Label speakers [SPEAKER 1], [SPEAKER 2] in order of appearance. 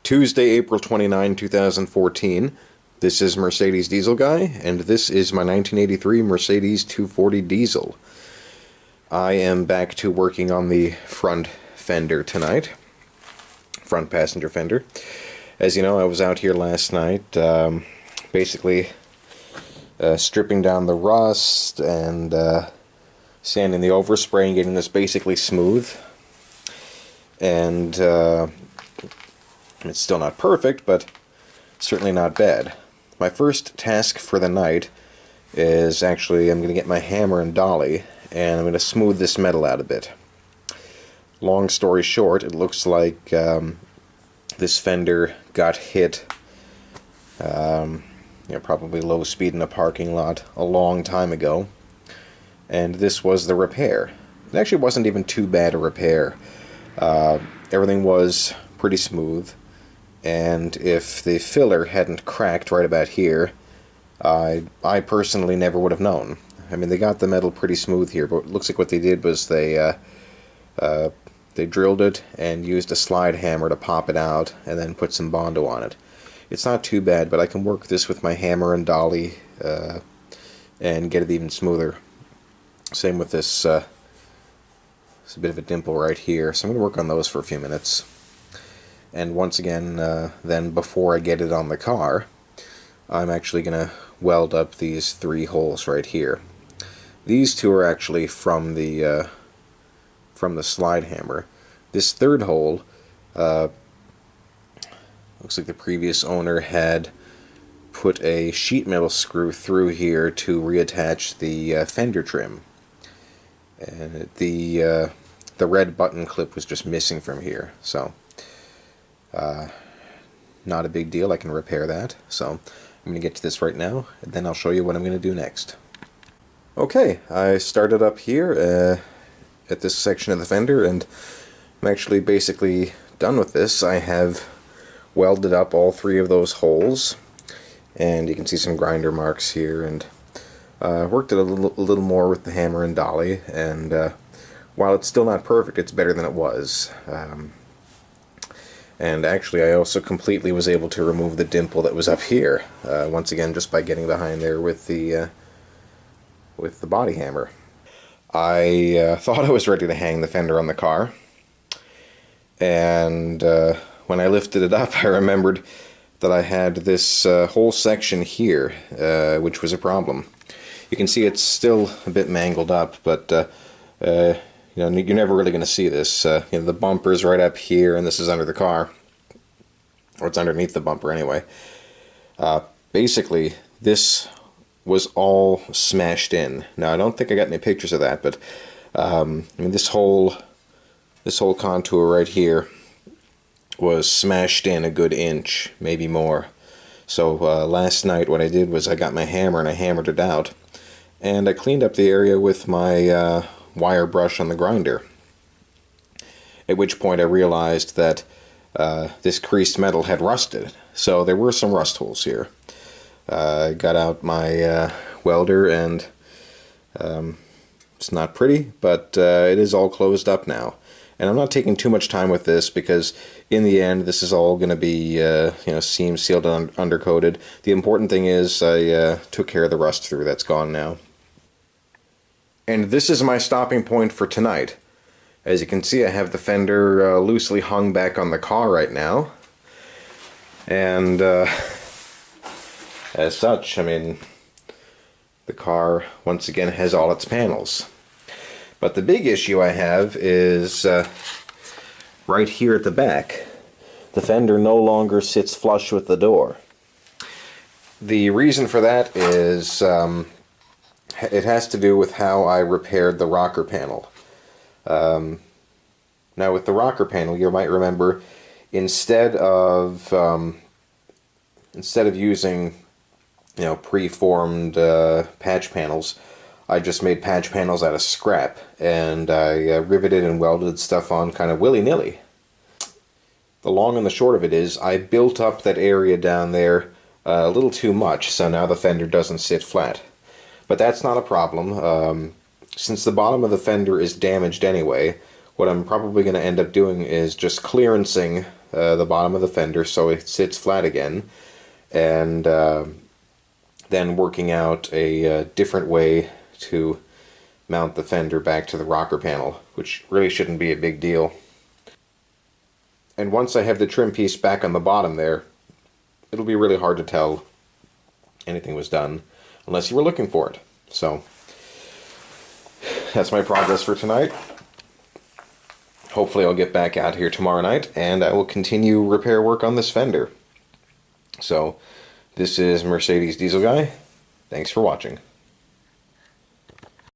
[SPEAKER 1] Tuesday, April 29, 2014. This is Mercedes Diesel Guy, and this is my 1983 Mercedes 240 Diesel. I am back to working on the front fender tonight. Front passenger fender. As you know, I was out here last night, basically stripping down the rust and sanding the overspray and getting this basically smooth. And it's still not perfect, but certainly not bad. My first task for the night is actually I'm going to get my hammer and dolly and I'm going to smooth this metal out a bit. Long story short, it looks like this fender got hit, probably low speed in a parking lot a long time ago, and this was the repair. It actually wasn't even too bad a repair. Everything was pretty smooth, and if the filler hadn't cracked right about here, I personally never would have known. I mean, they got the metal pretty smooth here, but it looks like what they did was they drilled it and used a slide hammer to pop it out and then put some Bondo on it. It's not too bad, but I can work this with my hammer and dolly and get it even smoother. Same with this. It's a bit of a dimple right here, so I'm going to work on those for a few minutes. And once again, then before I get it on the car, I'm actually going to weld up these 3 holes right here. These 2 are actually from the slide hammer. This 3rd hole looks like the previous owner had put a sheet metal screw through here to reattach the fender trim. And the red button clip was just missing from here, so not a big deal. I can repair that. So I'm going to get to this right now, and then I'll show you what I'm going to do next. Okay, I started up here at this section of the fender, and I'm actually basically done with this. I have welded up all 3 of those holes, and you can see some grinder marks here, and worked it a little more with the hammer and dolly, and while it's still not perfect, it's better than it was. And actually, I also completely was able to remove the dimple that was up here, once again, just by getting behind there with the body hammer. I thought I was ready to hang the fender on the car, and when I lifted it up, I remembered that I had this whole section here, which was a problem. You can see it's still a bit mangled up, but you're never really going to see this. The bumper's right up here, and this is under the car, or it's underneath the bumper anyway. Basically, this was all smashed in. Now, I don't think I got any pictures of that, but this whole contour right here was smashed in a good inch, maybe more. So last night, what I did was I got my hammer and I hammered it out. And I cleaned up the area with my wire brush on the grinder. At which point I realized that this creased metal had rusted. So there were some rust holes here. I got out my welder, and it's not pretty, but it is all closed up now. And I'm not taking too much time with this because in the end this is all going to be seam sealed and undercoated. The important thing is I took care of the rust through. That's gone now. And this is my stopping point for tonight. As you can see, I have the fender loosely hung back on the car right now. And as such, the car once again has all its panels. But the big issue I have is right here at the back. The fender no longer sits flush with the door. The reason for that is it has to do with how I repaired the rocker panel. Now with the rocker panel, you might remember, instead of using preformed patch panels, I just made patch panels out of scrap, and I riveted and welded stuff on kind of willy-nilly. The long and the short of it is, I built up that area down there a little too much, so now the fender doesn't sit flat. But that's not a problem. Since the bottom of the fender is damaged anyway, what I'm probably going to end up doing is just clearancing the bottom of the fender so it sits flat again, and then working out a different way to mount the fender back to the rocker panel, which really shouldn't be a big deal. And once I have the trim piece back on the bottom there, it'll be really hard to tell anything was done unless you were looking for it. So that's my progress for tonight. Hopefully I'll get back out here tomorrow night and I will continue repair work on this fender. So this is Mercedes Diesel Guy. Thanks for watching.